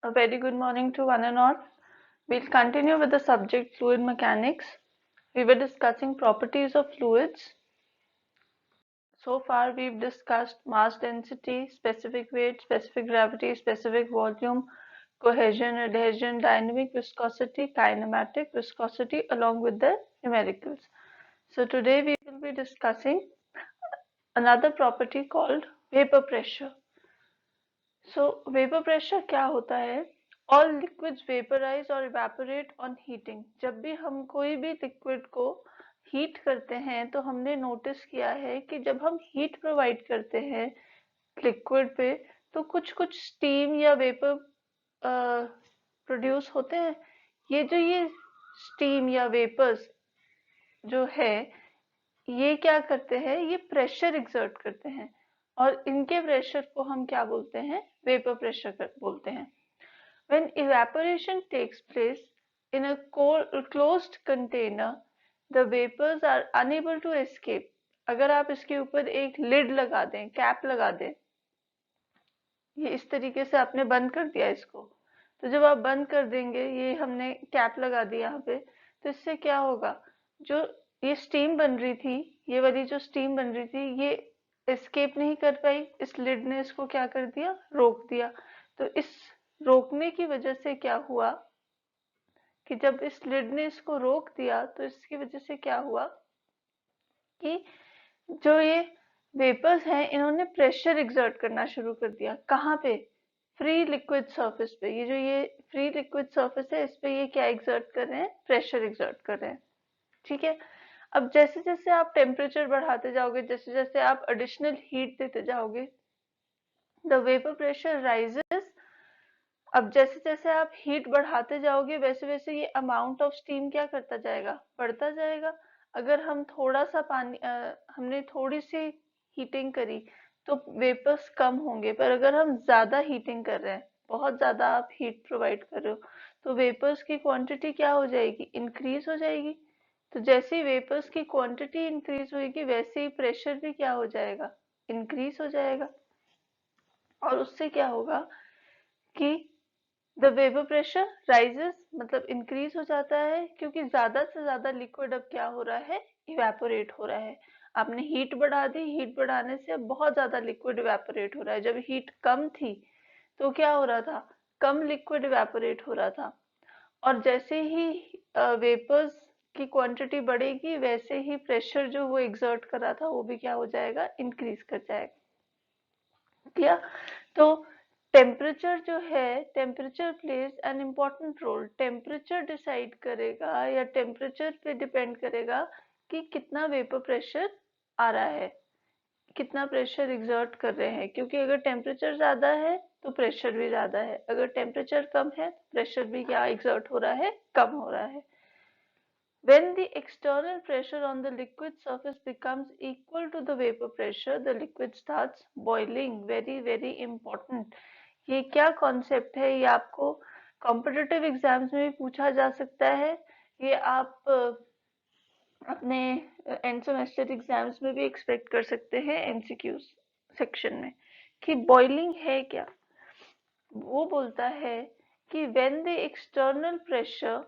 A very good morning to one and all. We'll continue with the subject fluid mechanics. We were discussing properties of fluids. So far, we've discussed mass density, specific weight, specific gravity, specific volume, cohesion, adhesion, dynamic viscosity, kinematic viscosity, along with the numericals. So today we will be discussing another property called vapor pressure. Vapour pressure क्या होता है? All liquids vaporise और evaporate on heating. जब भी हम कोई भी liquid को हीट करते हैं तो हमने नोटिस किया है कि जब हम हीट प्रोवाइड करते हैं लिक्विड पे तो कुछ कुछ स्टीम या वेपर प्रोड्यूस होते हैं। ये स्टीम या वेपर्स जो है ये क्या करते हैं? ये प्रेशर एक्सर्ट करते हैं और इनके प्रेशर को हम क्या बोलते हैं? वेपर प्रेशर बोलते हैं। When evaporation takes place in a closed container, the vapors are unable to escape. अगर आप इसके ऊपर एक लिड लगा दें, कैप लगा दें, ये इस तरीके से आपने बंद कर दिया इसको, तो जब आप बंद कर देंगे, ये हमने कैप लगा दी यहाँ पे, तो इससे क्या होगा? जो ये स्टीम बन रही थी, ये वाली जो स्टीम बन रही थी, ये एस्केप नहीं कर पाई, इस लिड ने इसको क्या कर दिया? रोक दिया। तो इस रोकने की वजह से क्या हुआ कि जब इस लिड ने इसको रोक दिया तो इसकी वजह से क्या हुआ कि जो ये वेपर्स हैं इन्होंने प्रेशर एक्सर्ट करना शुरू कर दिया। कहाँ पे? फ्री लिक्विड सरफेस पे। ये फ्री लिक्विड सरफेस है, इस पे ये क्या एक्सर्ट कर रहे हैं? प्रेशर एक्सर्ट कर रहे हैं। ठीक है। अब जैसे जैसे आप टेम्परेचर बढ़ाते जाओगे, जैसे जैसे आप एडिशनल हीट देते जाओगे, द वेपर प्रेशर राइजेस। अब जैसे जैसे आप हीट बढ़ाते जाओगे वैसे वैसे ये अमाउंट ऑफ स्टीम क्या करता जाएगा? बढ़ता जाएगा। अगर हम थोड़ा सा पानी हमने थोड़ी सी हीटिंग करी तो वेपर्स कम होंगे, पर अगर हम ज्यादा हीटिंग कर रहे हैं, बहुत ज्यादा आप हीट प्रोवाइड कर रहे हो, तो वेपर्स की क्वांटिटी क्या हो जाएगी? इंक्रीज हो जाएगी। तो जैसे ही वेपर्स की क्वांटिटी इंक्रीज होगी वैसे ही प्रेशर भी क्या हो जाएगा? इंक्रीज हो जाएगा। और उससे क्या होगा कि द वेपर प्रेशर राइजेस, मतलब इंक्रीज हो जाता है, क्योंकि ज्यादा से ज्यादा लिक्विड अब क्या हो रहा है? इवेपोरेट हो रहा है। आपने हीट बढ़ा दी, हीट बढ़ाने से अब बहुत ज्यादा लिक्विड इवेपोरेट हो रहा है। जब हीट कम थी तो क्या हो रहा था? कम लिक्विड इवेपोरेट हो रहा था। और जैसे ही वेपर्स की क्वांटिटी बढ़ेगी वैसे ही प्रेशर जो वो एक्सर्ट कर रहा था वो भी क्या हो जाएगा? इंक्रीज कर जाएगा। किया तो टेम्परेचर जो है, temperature plays an important role. Temperature decide करेगा या टेम्परेचर पे डिपेंड करेगा कि कितना वेपर प्रेशर आ रहा है, कितना प्रेशर एग्जर्ट कर रहे हैं। क्योंकि अगर टेम्परेचर ज्यादा है तो प्रेशर भी ज्यादा है, अगर टेम्परेचर कम है तो प्रेशर भी क्या एग्जर्ट हो रहा है? कम हो रहा है। When the external pressure on the liquid surface becomes equal to the vapor pressure, the liquid starts boiling. Very very important. ये क्या कॉन्सेप्ट है? ये आपको कॉम्पिटिटिव एग्जाम्स में भी पूछा जा सकता है। ये आप अपने एंड सेमेस्टर एग्जाम्स में भी एक्सपेक्ट कर सकते हैं एमसीक्यू सेक्शन में कि बॉइलिंग है क्या। वो बोलता है कि when the external pressure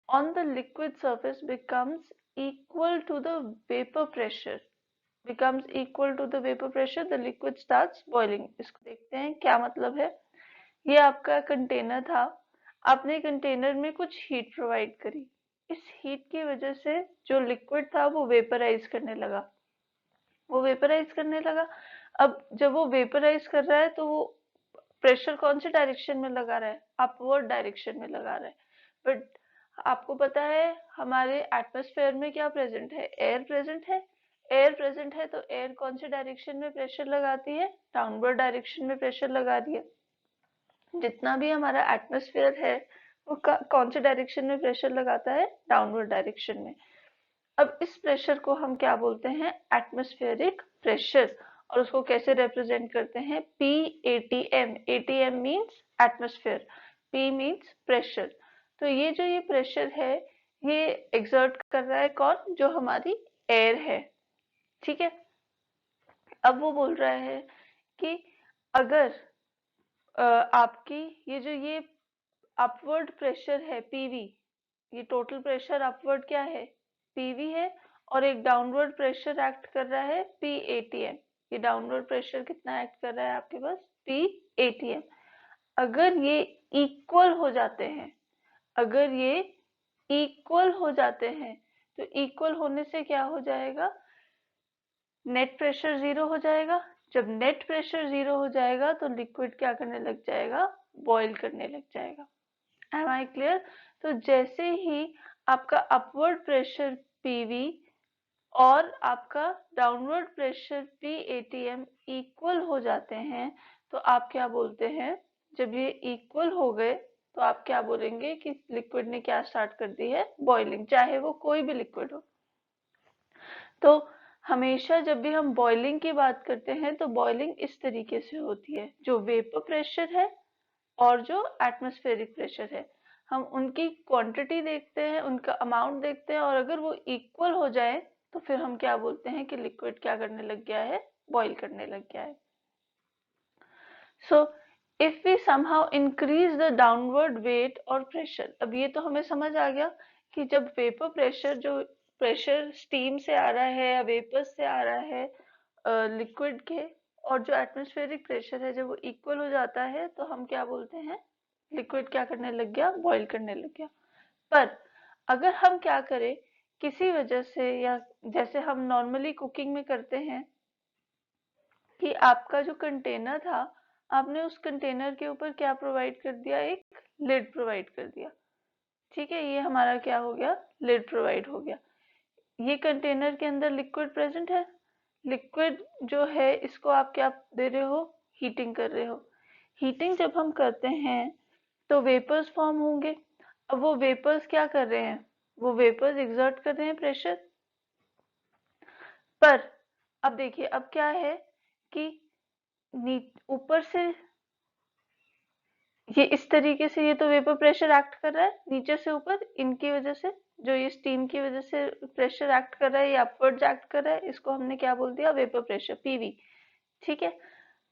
on the liquid surface becomes equal to the vapor pressure, the liquid starts boiling। इसको देखते हैं क्या मतलब है। ये आपका कंटेनर था, आपने कंटेनर में कुछ हीट प्रोवाइड करी, इस हीट की वजह से जो लिक्विड था वो वेपराइज करने लगा, अब जब वो वेपराइज कर रहा है तो वो प्रेशर कौन से डायरेक्शन में लगा रहा है? अपवर्ड डायरेक्शन में लगा रहा है। बट आपको पता है हमारे एटमॉस्फेयर में क्या प्रेजेंट है? एयर प्रेजेंट है। एयर प्रेजेंट है तो एयर कौन से डायरेक्शन में प्रेशर लगाती है? डाउनवर्ड डायरेक्शन में प्रेशर लगा रही है। जितना भी हमारा एटमॉस्फेयर है वो कौन से डायरेक्शन में प्रेशर लगाता है? डाउनवर्ड डायरेक्शन में। अब इस प्रेशर को हम क्या बोलते हैं? Atmospheric pressure. और उसको कैसे रिप्रेजेंट करते हैं? P ATM. ATM means atmosphere, P means pressure. तो ये प्रेशर है ये एक्सर्ट कर रहा है कौन? जो हमारी एयर है। ठीक है। अब वो बोल रहा है कि अगर आपकी ये अपवर्ड प्रेशर है पीवी, ये टोटल प्रेशर अपवर्ड क्या है, पीवी है, और एक डाउनवर्ड प्रेशर एक्ट कर रहा है पीएटीएम। ये डाउनवर्ड प्रेशर कितना एक्ट कर रहा है आपके पास, पीएटीएम। अगर ये इक्वल हो जाते हैं, अगर ये इक्वल हो जाते हैं, तो इक्वल होने से क्या हो जाएगा, नेट प्रेशर जीरो हो जाएगा। जब नेट प्रेशर जीरो हो जाएगा तो लिक्विड क्या करने लग जाएगा, बॉईल करने लग जाएगा। Am I clear? तो जैसे ही आपका अपवर्ड प्रेशर पीवी और आपका डाउनवर्ड प्रेशर पीएटीएम इक्वल हो जाते हैं, तो आप क्या बोलते हैं, जब ये इक्वल हो गए तो आप क्या बोलेंगे कि लिक्विड ने क्या स्टार्ट कर दी है, बॉइलिंग, चाहे वो कोई भी लिक्विड हो। तो हमेशा जब भी हम बॉइलिंग की बात करते हैं तो बॉइलिंग इस तरीके से होती है, जो वेपर प्रेशर है और जो एटमॉस्फेरिक प्रेशर है, हम उनकी क्वांटिटी देखते हैं, उनका अमाउंट देखते हैं, और अगर वो इक्वल हो जाए तो फिर हम क्या बोलते हैं कि लिक्विड क्या करने लग गया है, बॉईल करने लग गया है। So if we somehow increase the downward weight और प्रेशर, अब ये तो हमें समझ आ गया कि जब वेपर प्रेशर, जो प्रेशर स्टीम से आ रहा है या वेपर से आ रहा है लिक्विड के, और जो एटमॉस्फेरिक प्रेशर है, जब वो इक्वल हो जाता है तो हम क्या बोलते हैं, लिक्विड क्या करने लग गया, बॉईल करने लग गया। पर अगर हम क्या करें, किसी वजह से, या जैसे हम नॉर्मली कुकिंग में करते हैं कि आपका जो कंटेनर था, आपने उस कंटेनर के ऊपर क्या प्रोवाइड कर दिया, एक लिड प्रोवाइड कर दिया। ठीक है, ये हमारा क्या हो गया, लिड प्रोवाइड हो गया। ये कंटेनर के अंदर लिक्विड प्रेजेंट है, लिक्विड जो है इसको आप क्या दे रहे हो, हीटिंग कर रहे हो। हीटिंग जब हम करते हैं तो वेपर्स फॉर्म होंगे। अब वो वेपर्स क्या कर रहे हैं, वो वेपर्स एग्जर्ट कर रहे हैं प्रेशर। पर अब देखिए, अब क्या है कि ऊपर से ये इस तरीके से, ये तो वेपर प्रेशर एक्ट कर रहा है नीचे से ऊपर, इनकी वजह से, जो ये स्टीम की वजह से प्रेशर एक्ट कर रहा है, ये अपवर्ड्स एक्ट कर रहा है, इसको हमने क्या बोल दिया, वेपर प्रेशर पीवी। ठीक है,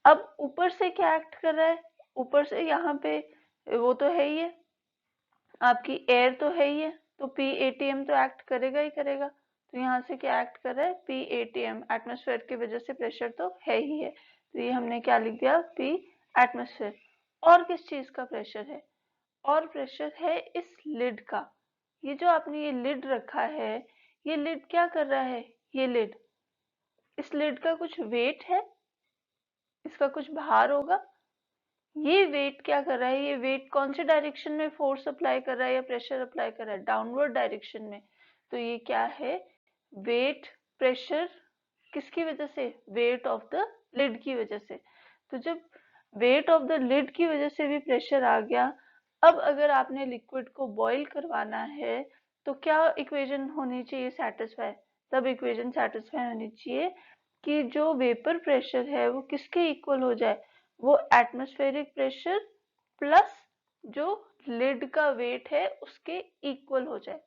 अब ऊपर से क्या एक्ट कर रहा है, ऊपर से यहाँ पे वो तो है ही है, आपकी एयर तो है ही है, तो पीएटीएम तो एक्ट करेगा ही करेगा। तो यहाँ से क्या एक्ट कर रहा है, पीएटीएम, एटमॉस्फेयर की वजह से प्रेशर तो है ही है, तो ये हमने क्या लिख दिया, पी एटमॉस्फेयर। और किस चीज का प्रेशर है, और प्रेशर है इस लिड का। ये जो आपने ये लिड रखा है, ये लिड क्या कर रहा है, ये लिड, इस लिड का कुछ वेट है, इसका कुछ भार होगा। ये वेट क्या कर रहा है, ये वेट कौन से डायरेक्शन में फोर्स अप्लाई कर रहा है या प्रेशर अप्लाई कर रहा है, डाउनवर्ड डायरेक्शन में। तो ये क्या है, वेट प्रेशर, किसकी वजह से, वेट ऑफ द लिड की वजह से। तो जब वेट ऑफ द लिड की वजह से भी प्रेशर आ गया, अब अगर आपने लिक्विड को बॉईल करवाना है तो क्या इक्वेशन होनी चाहिए, सेटिस्फाई, तब इक्वेशन सेटिस्फाई होनी चाहिए कि जो वेपर प्रेशर है वो किसके इक्वल हो जाए, वो एटमॉस्फेरिक प्रेशर प्लस जो लिड का वेट है उसके इक्वल हो जाए।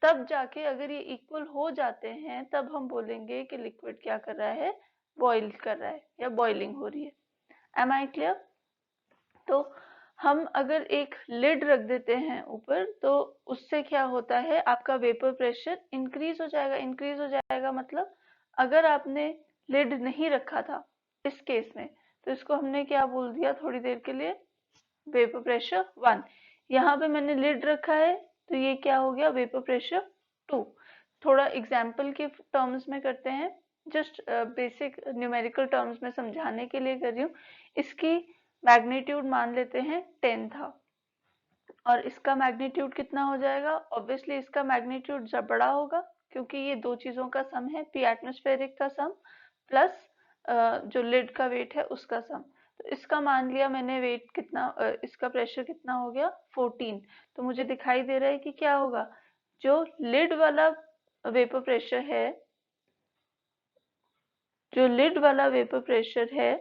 तब जाके अगर ये इक्वल हो जाते हैं तब हम बोलेंगे कि लिक्विड क्या कर रहा है, बॉईल कर रहा है या बॉइलिंग हो रही है। Am I clear? तो हम अगर एक लिड रख देते हैं ऊपर तो उससे क्या होता है, आपका वेपर प्रेशर इंक्रीज हो जाएगा। इंक्रीज हो जाएगा मतलब अगर आपने लिड नहीं रखा था इस केस में, तो इसको हमने क्या बोल दिया थोड़ी देर के लिए, वेपर प्रेशर 1। यहाँ पे मैंने लिड रखा है तो ये क्या हो गया, वेपर प्रेशर 2। थोड़ा एग्जाम्पल के टर्म्स में करते हैं, जस्ट बेसिक न्यूमेरिकल टर्म्स में समझाने के लिए कर रही हूँ। इसकी मैग्नीट्यूड मान लेते हैं 10 था, और इसका मैग्नीट्यूड कितना हो जाएगा, ऑब्वियसली इसका मैग्नीट्यूड जब बड़ा होगा क्योंकि ये दो चीजों का सम है, पी एटमॉस्फेरिक का सम प्लस जो लिड का वेट है उसका सम। तो इसका मान लिया मैंने वेट कितना, इसका प्रेशर कितना हो गया 14। तो मुझे दिखाई दे रहा है कि क्या होगा, जो लिड वाला वेपर प्रेशर है, जो लिड वाला वेपर प्रेशर है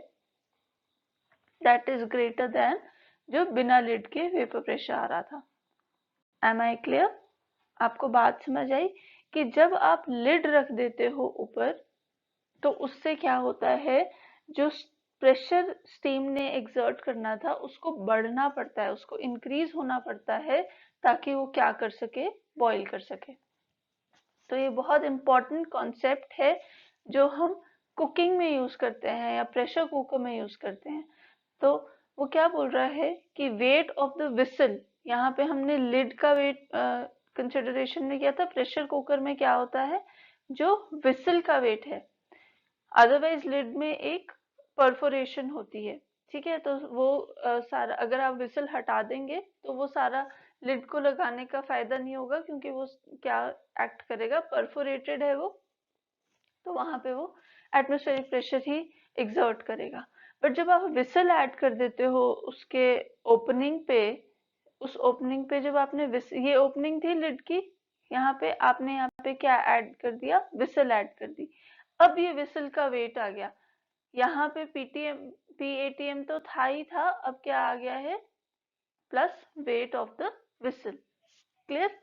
दैट इज ग्रेटर देन जो बिना लिड के वेपर प्रेशर आ रहा था। Am I clear? आपको बात समझ आई कि जब आप लिड रख देते हो ऊपर तो उससे क्या होता है, जो प्रेशर स्टीम ने एक्सर्ट करना था उसको बढ़ना पड़ता है, उसको इंक्रीज होना पड़ता है ताकि वो क्या कर सके, बॉईल कर सके। तो ये बहुत इंपॉर्टेंट कॉन्सेप्ट है जो हम कुकिंग में यूज करते हैं या प्रेशर कुकर में यूज करते हैं। तो वो क्या बोल रहा है कि वेट ऑफ द विसल, यहाँ पे हमने लिड का वेट कंसिडरेशन में किया था, प्रेशर कुकर में क्या होता है, जो विसल का वेट है। अदरवाइज लिड में एक परफोरेशन होती है, ठीक है, तो वो सारा अगर आप विसल हटा देंगे तो वो सारा लिड को लगाने का फायदा नहीं होगा, क्योंकि वो क्या एक्ट करेगा, परफोरेटेड है वो, तो वहां पे वो एटमॉस्फेरिक प्रेशर ही एग्जर्ट करेगा। बट जब आप विसल ऐड कर देते हो उसके ओपनिंग पे, उस ओपनिंग पे जब आपने ये ओपनिंग थी लिड की, यहाँ पे आपने यहाँ पे क्या ऐड कर दिया, विसल ऐड कर दी। अब ये विसल का वेट आ गया, यहाँ पे पीटीएम पीएटीएम तो था ही था, अब क्या आ गया है, plus wait of the whistle. Clear?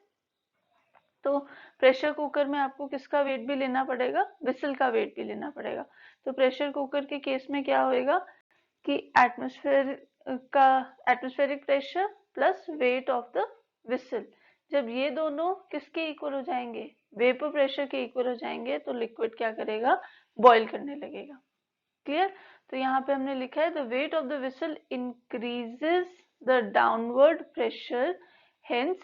तो प्रेशर कुकर में आपको किसका वेट भी लेना पड़ेगा, विसल का वेट भी लेना पड़ेगा। तो प्रेशर कुकर के केस में क्या होएगा कि एटमॉस्फेयर का atmospheric pressure plus wait of the whistle, जब ये दोनों किसके इक्वल हो जाएंगे, वेपर प्रेशर के इक्वल हो जाएंगे, तो लिक्विड क्या करेगा, बॉईल करने लगेगा। क्लियर? तो यहाँ पे हमने लिखा है the weight of the whistle increases the downward pressure, hence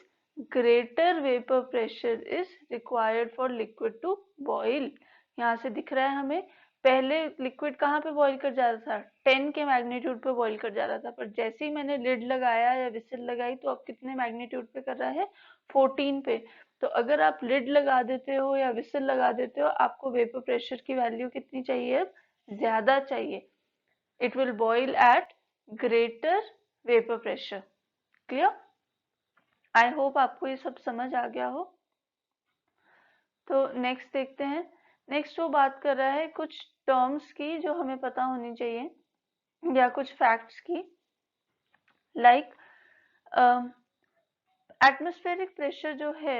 greater vapour pressure is required for liquid to boil. यहाँ से दिख रहा है हमें, पहले लिक्विड कहाँ पे बॉईल कर जा रहा था, 10 के मैग्नीट्यूड पे बॉईल कर जा रहा था, पर जैसे ही मैंने लिड लगाया या विसल लगाई तो अब कितने मैग्नीट्यूड पे कर रहा है, 14 पे। तो अगर आप लिड लगा देते हो या विसल लगा देते हो, आपको वेपर प्रेशर की वैल्यू कितनी चाहिए, अब ज्यादा चाहिए। It will boil at greater vapour pressure. Clear? I hope आपको ये सब समझ आ गया हो। तो नेक्स्ट देखते हैं। नेक्स्ट वो बात कर रहा है कुछ टर्म्स की जो हमें पता होनी चाहिए, या कुछ फैक्ट्स की, लाइक एटमॉस्फेरिक प्रेशर जो है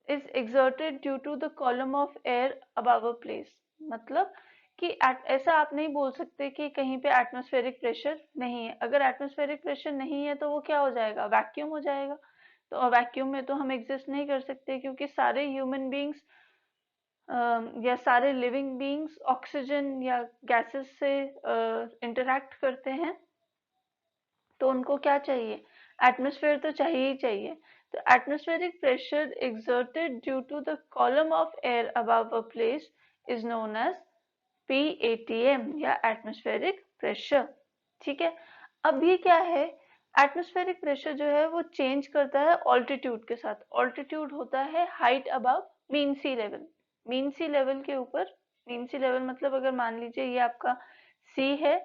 is exerted due to the column of air above a place। मतलब कि ऐसा आप नहीं बोल सकते कि कहीं पे एटमॉस्फेरिक प्रेशर नहीं है। अगर एटमॉस्फेरिक प्रेशर नहीं है तो वो क्या हो जाएगा, वैक्यूम हो जाएगा। तो वैक्यूम में तो हम एग्जिस्ट नहीं कर सकते, क्योंकि सारे ह्यूमन बींग्स या सारे लिविंग बींग्स ऑक्सीजन या गैसेस से इंटरेक्ट करते हैं, तो उनको क्या चाहिए, एटमॉस्फेयर तो चाहिए ही चाहिए। तो atmospheric pressure exerted due to the column of air above a place is known as PATM या एटमॉस्फेरिक प्रेशर। ठीक है, अब ये क्या है, एटमॉस्फेरिक प्रेशर जो है वो चेंज करता है ऑल्टीट्यूड के साथ। ऑल्टीट्यूड होता है हाइट अबव मीन सी लेवल। मीन सी लेवल के ऊपर, मीन सी लेवल मतलब अगर मान लीजिए ये आपका सी है,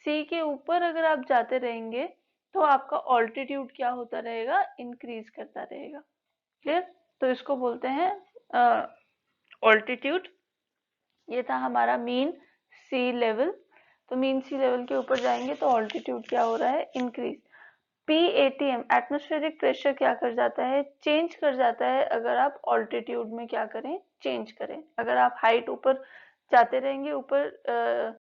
सी के ऊपर अगर आप जाते रहेंगे तो आपका ऑल्टीट्यूड क्या होता रहेगा, इंक्रीज करता रहेगा। क्लियर? तो इसको बोलते हैं ऑल्टीट्यूड। ये था हमारा मीन सी लेवल। तो मीन सी लेवल के ऊपर जाएंगे तो ऑल्टीट्यूड क्या हो रहा है, इंक्रीज। पीएटीएम एटमॉस्फेरिक प्रेशर क्या कर जाता है, चेंज कर जाता है अगर आप ऑल्टीट्यूड में क्या करें, चेंज करें। अगर आप हाइट ऊपर जाते रहेंगे, ऊपर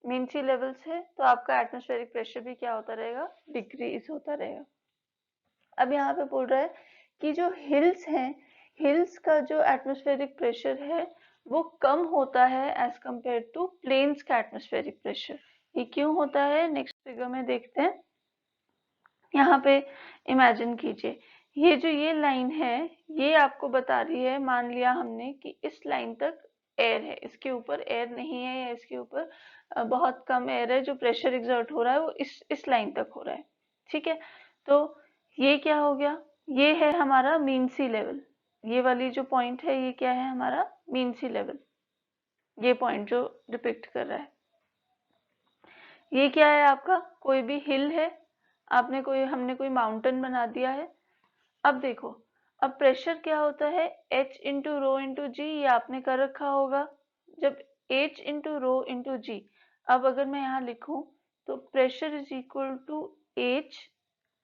मीन सी लेवल से, तो आपका एटमॉस्फेरिक प्रेशर भी क्या होता रहेगा, डिक्रीज होता रहेगा। अब यहाँ पे बोल रहा है कि जो हिल्स हैं, हिल्स का जो एटमॉस्फेरिक प्रेशर है वो कम होता है एज कंपेयर टू प्लेन्स का एटमॉस्फेरिक प्रेशर। ये क्यों होता है, नेक्स्ट फिगर में देखते हैं। यहाँ पे इमेजिन कीजिए, ये जो ये लाइन है ये आपको बता रही है, मान लिया हमने कि इस लाइन तक एयर है, इसके ऊपर एयर नहीं है, या इसके ऊपर बहुत कम एयर है, जो प्रेशर एग्जर्ट हो रहा है वो इस लाइन तक हो रहा है। ठीक है, तो ये क्या हो गया, ये है हमारा मीन सी लेवल। ये वाली जो पॉइंट है ये क्या है, हमारा मीन सी लेवल। ये पॉइंट जो डिपिक्ट कर रहा है, ये क्या है आपका, कोई भी हिल है, हमने कोई माउंटेन बना दिया है। अब देखो, अब प्रेशर क्या होता है, H into rho into g, ये आपने कर रखा होगा। जब H into rho into g, अब अगर मैं यहाँ लिखूं तो pressure is equal to H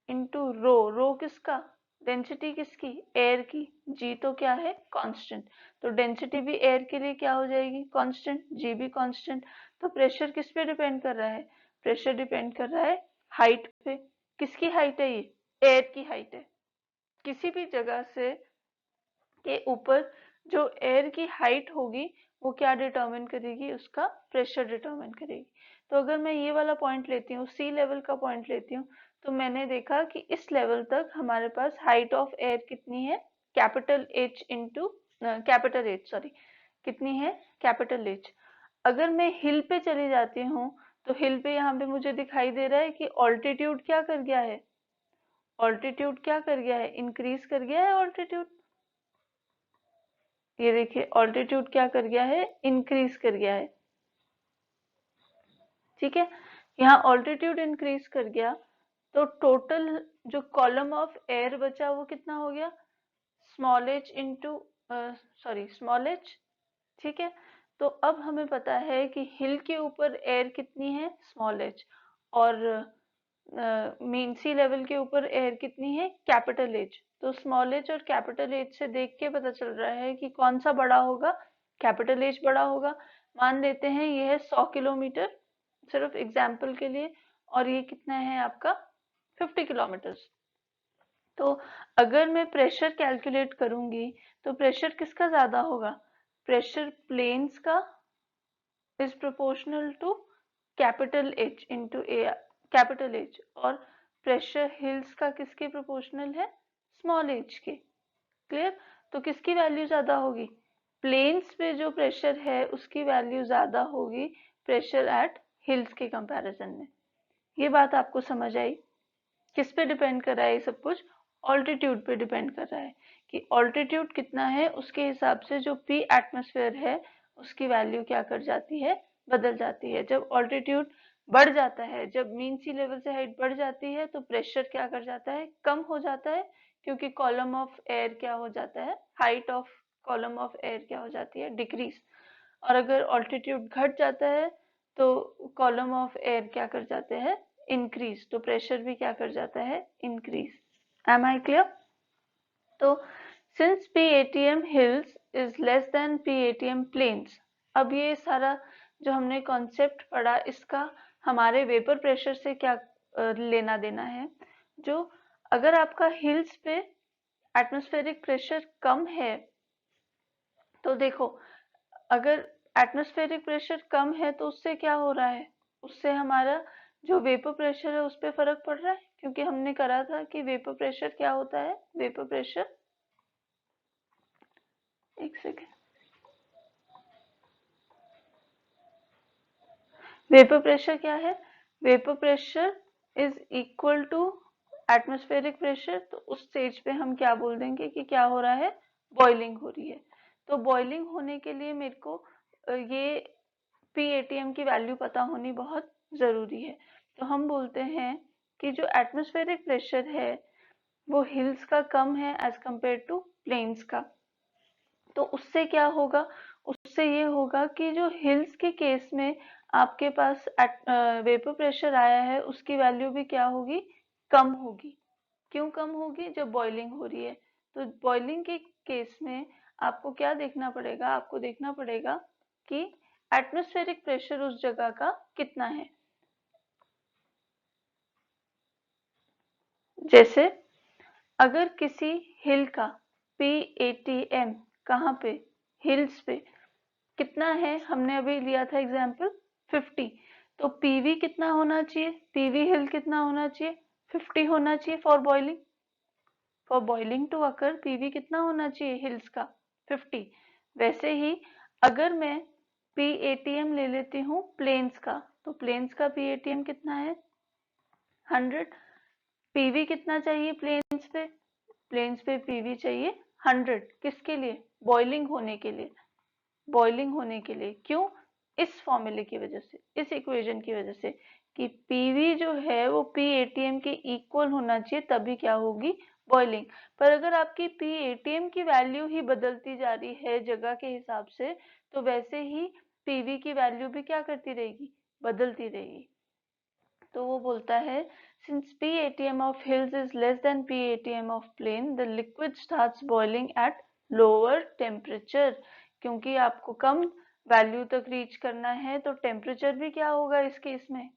into rho किसका, डेंसिटी किसकी, एयर की, जी तो क्या है, कांस्टेंट। तो डेंसिटी भी एयर के लिए क्या हो जाएगी, कांस्टेंट, जी भी कांस्टेंट। तो प्रेशर किस पे डिपेंड कर रहा है? प्रेशर डिपेंड कर रहा है हाइट पे। किसकी हाइट है? ये एयर की हाइट है। किसी भी जगह से के ऊपर जो एयर की हाइट होगी वो क्या डिटरमिन करेगी? उसका प्रेशर डिटरमिन करेगी। तो अगर मैं ये वाला पॉइंट लेती हूँ, सी लेवल का पॉइंट लेती हूँ, तो मैंने देखा कि इस लेवल तक हमारे पास हाइट ऑफ एयर कितनी है? Capital H into capital H, sorry, कितनी है? Capital H. अगर मैं हिल पे चली जाती हूँ तो हिल पे यहाँ पे मुझे दिखाई दे रहा है कि ऑल्टीट्यूड क्या कर गया है? ऑल्टीट्यूड क्या कर गया है? इंक्रीज कर गया है ऑल्टीट्यूड। ये देखिए ऑल्टीट्यूड क्या कर गया है? इंक्रीज कर गया है। ठीक है, यहाँ ऑल्टीट्यूड इंक्रीज कर गया तो टोटल जो कॉलम ऑफ एयर बचा वो कितना हो गया? Small H into sorry small H. ठीक है, तो अब हमें पता है कि हिल के ऊपर एयर कितनी है? Small H. और मीन सी लेवल के ऊपर एयर कितनी है? Capital H. तो स्मॉल एच और कैपिटल एच से देख के पता चल रहा है कि कौन सा बड़ा होगा? कैपिटल एच बड़ा होगा। मान लेते हैं ये है 100 किलोमीटर, सिर्फ एग्जाम्पल के लिए, और ये कितना है आपका? 50 किलोमीटर। तो अगर मैं प्रेशर कैलकुलेट करूंगी तो प्रेशर किसका ज्यादा होगा? प्रेशर प्लेन्स का is proportional to capital H into A, capital H. और प्रेशर हिल्स का किसके प्रोपोर्शनल है? स्मॉल एच के। क्लियर? तो किसकी वैल्यू ज्यादा होगी? प्लेन्स पे जो प्रेशर है उसकी वैल्यू ज्यादा होगी प्रेशर एट हिल्स के कंपैरिजन में। ये बात आपको समझ आई? किस पे डिपेंड कर रहा है ये सब कुछ? ऑल्टीट्यूड पे डिपेंड कर रहा है कि ऑल्टीट्यूड कितना है, उसके हिसाब से जो पी एटमॉस्फेयर है उसकी वैल्यू क्या कर जाती है? बदल जाती है। जब ऑल्टीट्यूड बढ़ जाता है, जब मीन सी लेवल से हाइट बढ़ जाती है तो प्रेशर क्या कर जाता है? कम हो जाता है, क्योंकि कॉलम ऑफ एयर क्या हो जाता है? Height of column of air क्या हो जाती है? डिक्रीज। और अगर ऑल्टीट्यूड घट जाता है तो कॉलम ऑफ एयर क्या कर जाते हैं? इंक्रीज। तो प्रेशर भी क्या कर जाता है? इंक्रीज। Am I clear? तो since P ATM hills is less than P ATM plains, अब ये सारा जो हमने कॉन्सेप्ट पढ़ा इसका हमारे वेपर प्रेशर से क्या लेना देना है? जो अगर आपका हिल्स पे एटमॉस्फेरिक प्रेशर कम है तो देखो, अगर एटमॉस्फेरिक प्रेशर कम है तो उससे क्या हो रहा है? उससे हमारा जो वेपर प्रेशर है उस पर फर्क पड़ रहा है, क्योंकि हमने करा था कि वेपर प्रेशर क्या होता है? वेपर प्रेशर, एक सेकेंड, वेपर प्रेशर क्या है? Vapour pressure is equal to atmospheric pressure. तो उस स्टेज पे हम क्या बोल देंगे कि क्या हो रहा है? बॉइलिंग हो रही है। तो बॉइलिंग होने के लिए मेरे को ये पी एटीएम की वैल्यू पता होनी बहुत जरूरी है। तो हम बोलते हैं कि जो एटमॉस्फेरिक प्रेशर है वो हिल्स का कम है एज कंपेयर टू प्लेन्स का। तो उससे क्या होगा? उससे ये होगा कि जो हिल्स के केस में आपके पास वेपर प्रेशर आया है उसकी वैल्यू भी क्या होगी? कम होगी। क्यों कम होगी? जब बॉइलिंग हो रही है। तो बॉइलिंग के केस में आपको क्या देखना पड़ेगा? आपको देखना पड़ेगा कि एटमॉस्फेरिक प्रेशर उस जगह का कितना है। जैसे अगर किसी हिल का पी एटीएम कहाँ पे? हिल्स पे कितना है? हमने अभी लिया था एग्जाम्पल 50। तो पीवी कितना होना चाहिए? पीवी हिल कितना होना चाहिए? 50 होना चाहिए for boiling. For boiling to occur PV कितना होना चाहिए हिल्स का? 50। वैसे ही अगर मैं पी एटीएम ले लेती हूँ प्लेन्स का, तो प्लेन्स का पी एटीएम कितना है? 100। पीवी कितना चाहिए प्लेन्स पे? प्लेन्स पे पीवी चाहिए 100। किसके लिए? बॉइलिंग होने के लिए। बॉइलिंग होने के लिए क्यों? इस फॉर्मूले की वजह से, इस इक्वेशन की वजह से कि पीवी जो है वो पी एटीएम के इक्वल होना चाहिए, तभी क्या होगी? बॉइलिंग। पर अगर आपकी पी एटीएम की वैल्यू ही बदलती जा रही है जगह के हिसाब से, तो वैसे ही पीवी की वैल्यू भी क्या करती रहेगी? बदलती रहेगी। तो वो बोलता है since PATM of hills is less than PATM of plain, the liquid starts boiling at lower temperature। क्योंकि आपको कम वैल्यू तक रीच करना है तो टेम्परेचर भी क्या होगा इस केस में,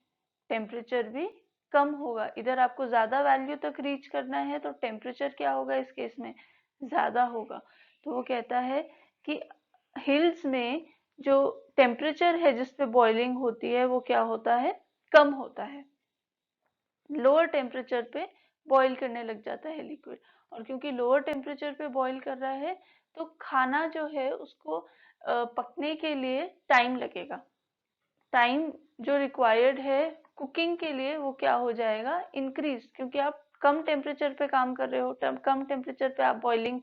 टेम्परेचर भी कम होगा। इधर आपको ज्यादा वैल्यू तक रीच करना है तो टेम्परेचर क्या होगा इस केस में, ज्यादा होगा। तो वो कहता है कि हिल्स में जो टेम्परेचर है जिसपे बॉइलिंग होती है वो क्या होता है, कम होता है। लोअर टेम्परेचर पे बॉईल करने लग जाता है लिक्विड, और क्योंकि लोअर टेम्परेचर पे बॉईल कर रहा है तो खाना जो है उसको पकने के लिए टाइम लगेगा। टाइम जो रिक्वायर्ड है कुकिंग के लिए वो क्या हो जाएगा, इंक्रीज, क्योंकि आप कम टेम्परेचर पे काम कर रहे हो, कम टेम्परेचर पे आप बॉइलिंग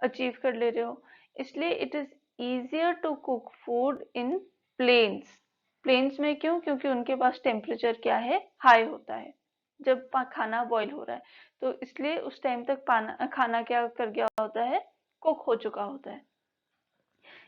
अचीव कर ले रहे हो। इसलिए it is easier to cook food in plains. Plains में क्यों, क्योंकि उनके पास टेम्परेचर क्या है, हाई होता है जब खाना बॉईल हो रहा है। तो इसलिए उस टाइम तक खाना क्या कर गया होता है, कुक हो चुका होता है।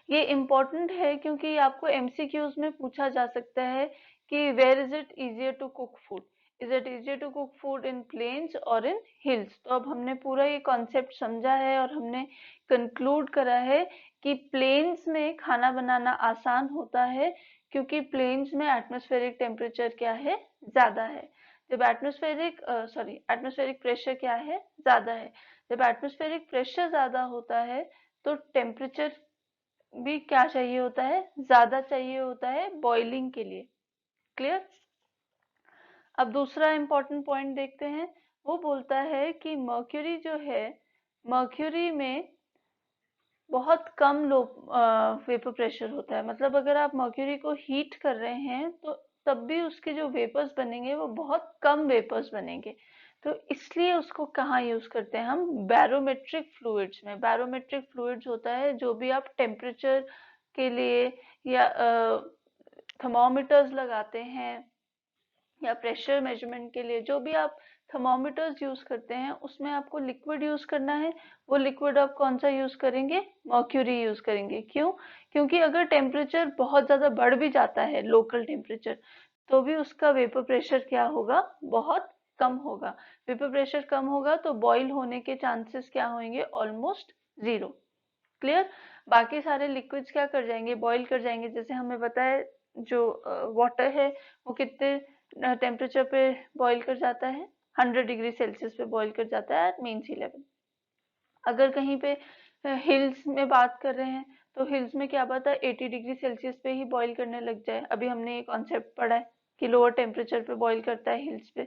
ये इम्पोर्टेंट है क्योंकि आपको एमसीक्यूज में पूछा जा सकता है कि where is it easier to cook food, is it easier to cook food in plains और इन हिल्स। तो अब हमने पूरा ये कॉन्सेप्ट समझा है और हमने कंक्लूड करा है कि प्लेन्स में खाना बनाना आसान होता है क्योंकि प्लेन्स में एटमॉस्फेरिक टेम्परेचर क्या है, ज्यादा है। जब एटमॉस्फेरिक प्रेशर क्या है, ज्यादा है। जब एटमॉस्फेरिक प्रेशर ज्यादा होता है तो टेम्परेचर भी क्या चाहिए होता है, ज्यादा चाहिए होता है बॉइलिंग के लिए। क्लियर। अब दूसरा इंपॉर्टेंट पॉइंट देखते हैं। वो बोलता है कि मर्क्यूरी जो है, मर्क्यूरी में बहुत कम लो वेपर प्रेशर होता है। मतलब अगर आप मर्क्यूरी को हीट कर रहे हैं तो तब भी उसके जो वेपर्स बनेंगे वो बहुत कम वेपर्स बनेंगे। तो इसलिए उसको कहाँ यूज करते हैं हम, बैरोमेट्रिक फ्लूइड्स में। बैरोमेट्रिक फ्लूइड्स होता है जो भी आप टेम्परेचर के लिए या थर्मोमीटर्स लगाते हैं या प्रेशर मेजरमेंट के लिए जो भी आप थर्मोमीटर्स यूज करते हैं उसमें आपको लिक्विड यूज करना है। वो लिक्विड आप कौन सा यूज करेंगे, मर्क्यूरी यूज करेंगे। क्यों, क्योंकि अगर टेम्परेचर बहुत ज्यादा बढ़ भी जाता है लोकल टेम्परेचर तो भी उसका वेपर प्रेशर क्या होगा, बहुत कम होगा। वेपर प्रेशर कम होगा तो बॉईल होने के चांसेस क्या होंगे, ऑलमोस्ट जीरो। क्लियर। बाकी सारे लिक्विड्स क्या कर जाएंगे, बॉईल कर जाएंगे। जैसे हमें बताया जो वाटर है वो कितने टेम्परेचर पे बॉईल कर जाता है, 100 डिग्री सेल्सियस पे बॉईल कर जाता है एट मीन सी लेवल। अगर कहीं पे हिल्स में बात कर रहे हैं तो हिल्स में क्या पता 80 डिग्री सेल्सियस पे ही बॉईल करने लग जाए। अभी हमने ये कॉन्सेप्ट पढ़ा है कि लोअर टेम्परेचर पे बॉईल करता है हिल्स पे,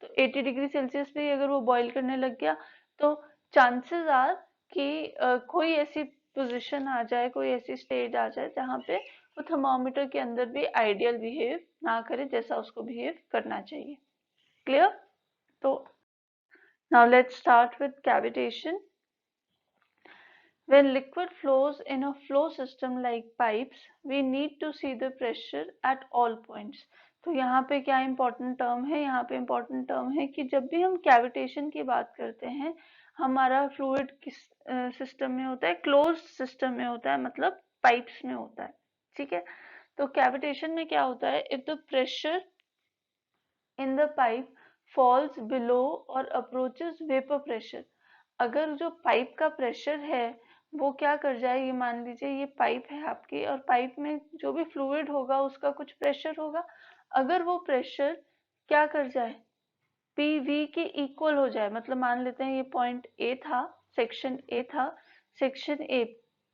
तो 80 डिग्री सेल्सियस पे ही अगर वो बॉईल करने लग गया तो चांसेस आर कि कोई ऐसी पोजीशन आ जाए, कोई ऐसी स्टेज आ जाए जहाँ पे वो थर्मामीटर के अंदर भी आइडियल बिहेव ना करे जैसा उसको बिहेव करना चाहिए। क्लियर। तो now let's start with cavitation. When liquid flows in a flow system like pipes, we need to see the pressure at all points. तो यहाँ पे क्या इम्पोर्टेंट टर्म है, यहाँ पे इम्पोर्टेंट टर्म है कि जब भी हम कैविटेशन की बात करते हैं हमारा फ्लूइड किस सिस्टम में होता है, क्लोज सिस्टम में होता है, मतलब पाइप्स में होता है। ठीक है। तो कैविटेशन में क्या होता है, if the pressure in the pipe falls below और अप्रोचेस वेपर प्रेशर। अगर जो पाइप का प्रेशर है वो क्या कर जाए, ये मान लीजिए ये पाइप है आपकी और पाइप में जो भी फ्लूइड होगा उसका कुछ प्रेशर होगा। अगर वो प्रेशर क्या कर जाए, पीवी के इक्वल हो जाए, मतलब मान लेते हैं ये पॉइंट ए था, सेक्शन ए था, सेक्शन ए,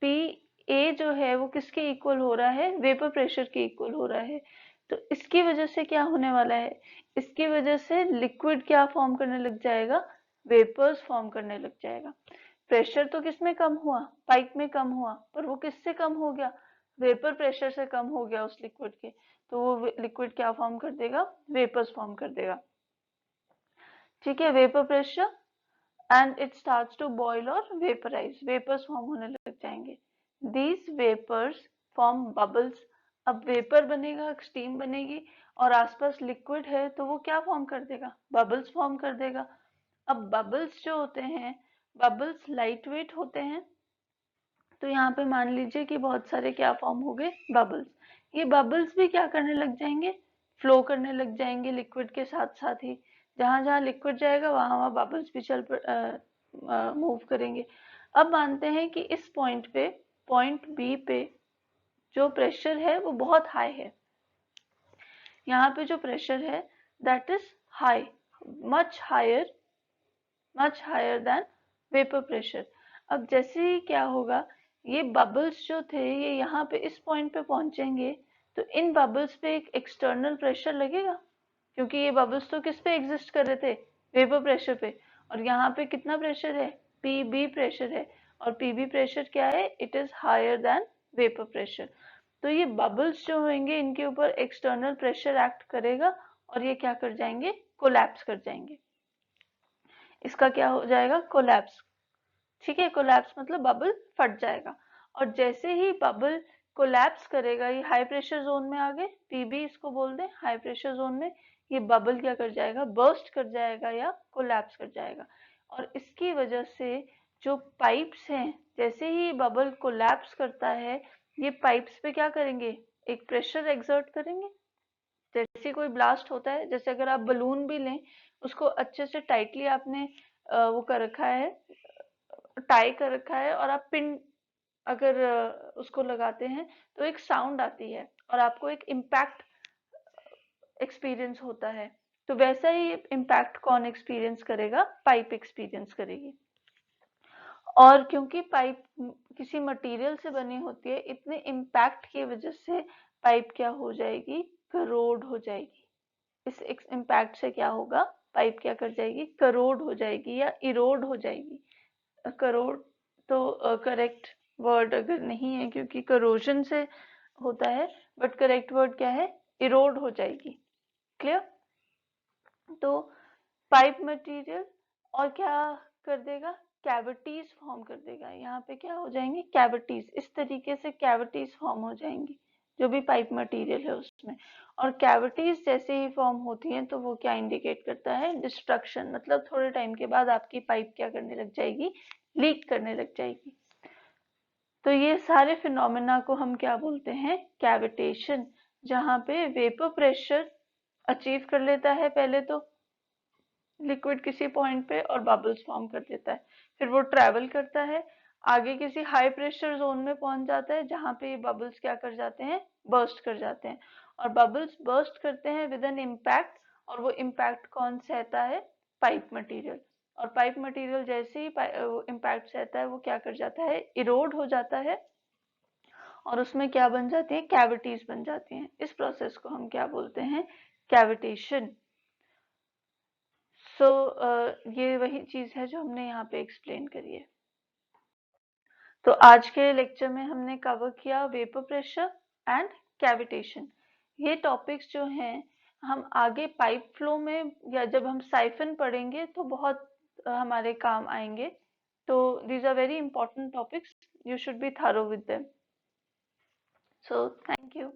पी ए जो है वो किसके इक्वल हो रहा है, वेपर प्रेशर के इक्वल हो रहा है। तो इसकी वजह से क्या होने वाला है, इसकी वजह से लिक्विड क्या फॉर्म करने लग जाएगा, वेपर्स फॉर्म करने लग जाएगा। प्रेशर तो किसमें कम हुआ, पाइप में कम हुआ, पर वो किससे कम हो गया, वेपर प्रेशर से कम हो गया उस लिक्विड के। तो वो लिक्विड क्या फॉर्म कर देगा, वेपर्स फॉर्म कर देगा। ठीक है, vapour pressure and it starts to boil और वेपराइज, वेपर्स फॉर्म होने लग जाएंगे। These vapours form bubbles. अब वेपर बनेगा, स्टीम बनेगी और आसपास लिक्विड है तो वो क्या फॉर्म कर देगा, बबल्स फॉर्म कर देगा। अब बबल्स जो होते हैं, बबल्स लाइट वेट होते हैं। तो यहाँ पे मान लीजिए कि बहुत सारे क्या फॉर्म हो गए, बबल्स। ये बबल्स भी क्या करने लग जाएंगे, फ्लो करने लग जाएंगे लिक्विड के साथ साथ ही। जहां जहां लिक्विड जाएगा वहां वहां बबल्स भी चल मूव करेंगे। अब मानते हैं कि इस पॉइंट पे, पॉइंट बी पे जो प्रेशर है वो बहुत हाई है। यहाँ पे जो प्रेशर है that is high, much higher than vapour pressure. अब जैसे ही क्या होगा, ये बबल्स जो थे ये यहाँ पे इस पॉइंट पे पहुंचेंगे, तो इन बबल्स पे एक एक्सटर्नल प्रेशर लगेगा, क्योंकि ये बबल्स तो किस पे एग्जिस्ट कर रहे थे, वेपर प्रेशर पे। और यहाँ पे कितना प्रेशर है, पीबी प्रेशर है, और पीबी प्रेशर क्या है, it is higher than vapour pressure. तो ये बबल्स जो होंगे इनके ऊपर एक्सटर्नल प्रेशर एक्ट करेगा और ये क्या कर जाएंगे, कोलैप्स कर जाएंगे। इसका क्या हो जाएगा, कोलैप्स। ठीक है, कोलैप्स मतलब बबल फट जाएगा। और जैसे ही बबल कोलैप्स करेगा, ये हाई प्रेशर जोन में आ गए, पीबी इसको बोल दें, हाई प्रेशर जोन में ये बबल क्या कर जाएगा, बर्स्ट कर जाएगा या कोलैप्स कर जाएगा। और इसकी वजह से जो पाइप्स हैं, जैसे ही बबल कोलैप्स करता है, ये पाइप्स पे क्या करेंगे, एक प्रेशर एक्सर्ट करेंगे। जैसे कोई ब्लास्ट होता है, जैसे अगर आप बलून भी लें, उसको अच्छे से टाइटली आपने वो कर रखा है, टाई कर रखा है, और आप पिन अगर उसको लगाते हैं तो एक साउंड आती है और आपको एक इम्पैक्ट एक्सपीरियंस होता है। तो वैसा ही इम्पैक्ट कौन एक्सपीरियंस करेगा, पाइप एक्सपीरियंस करेगी। और क्योंकि पाइप किसी मटेरियल से बनी होती है, इतने इम्पैक्ट की वजह से पाइप क्या हो जाएगी, करोड हो जाएगी। इस इम्पैक्ट से क्या होगा, पाइप क्या कर जाएगी, करोड हो जाएगी या इरोड हो जाएगी। करोड़ तो करेक्ट वर्ड अगर नहीं है, क्योंकि करोजन से होता है, बट करेक्ट वर्ड क्या है, इरोड हो जाएगी। क्लियर। तो पाइप मटेरियल और क्या कर देगा, कैविटीज फॉर्म कर देगा। यहाँ पे क्या हो जाएंगे, कैविटीज, इस तरीके से कैविटीज फॉर्म हो जाएंगी जो भी पाइप मटेरियल है उसमें। और कैविटीज जैसे ही फॉर्म होती हैं तो वो क्या इंडिकेट करता है, डिस्ट्रक्शन, मतलब थोड़े टाइम के बाद आपकी पाइप क्या करने लग जाएगी, लीक करने लग जाएगी। तो ये सारे फिनोमेना को हम क्या बोलते हैं, कैविटेशन, जहाँ पे वेपर प्रेशर अचीव कर लेता है पहले तो लिक्विड किसी पॉइंट पे और बबल्स फॉर्म कर देता है, फिर वो ट्रेवल करता है आगे किसी हाई प्रेशर जोन में पहुंच जाता है, जहाँ पे ये बबल्स क्या कर जाते हैं, बर्स्ट कर जाते हैं। और बबल्स बर्स्ट करते हैं विद एन इम्पैक्ट, और वो इम्पैक्ट कौन सहता है, पाइप मटेरियल। और पाइप मटेरियल जैसे ही इम्पैक्ट सहता है वो क्या कर जाता है, इरोड हो जाता है, और उसमें क्या बन जाती है, कैविटीज बन जाती हैं। इस प्रोसेस को हम क्या बोलते हैं, कैविटेशन। सो ये वही चीज है जो हमने यहाँ पे एक्सप्लेन करी है। तो आज के लेक्चर में हमने कवर किया वेपर प्रेशर एंड कैविटेशन। ये टॉपिक्स जो हैं हम आगे पाइप फ्लो में या जब हम साइफन पढ़ेंगे तो बहुत हमारे काम आएंगे। तो these are very important topics, you should be thorough with them. So thank you.